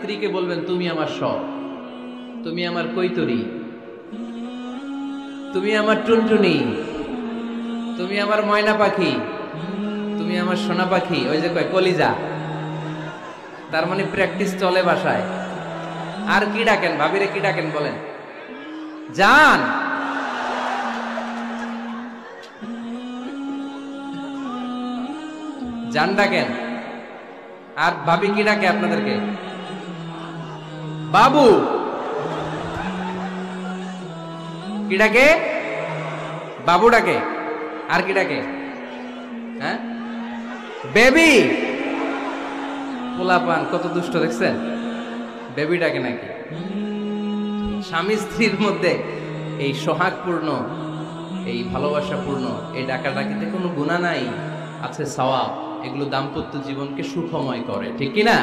স্ত্রীকে বলবেন তুমি আমার সব, তুমি আমার কৈতরী, তুমি আমার টুনটুনি, তুমি আমার ময়না পাখি, তুমি আমার সোনা পাখি, ওই যে কয় কলিজা। তার মানে প্র্যাকটিস চলে বাসায়। আর কি ডাকেন ভাবিরে, কি ডাকেন বলেন? জান। জান ডাকেন। আর ভাবি কি ডাকে আপনাদেরকে? বাবু। কি ডাকে? বাবু ডাকে। আর কি ডাকে? হ্যাঁ, বেবি। পোলাপান কত দুষ্ট দেখছেন, বেবি ডাকে নাকি? স্বামী স্ত্রীর মধ্যে এই সোহাগপূর্ণ, এই ভালোবাসাপূর্ণ এই ডাকাডাকিতে কোনো গুনাহ নাই, আছে সওয়াব। এগুলো দাম্পত্য জীবনকে সুখময় করে, ঠিক কি না?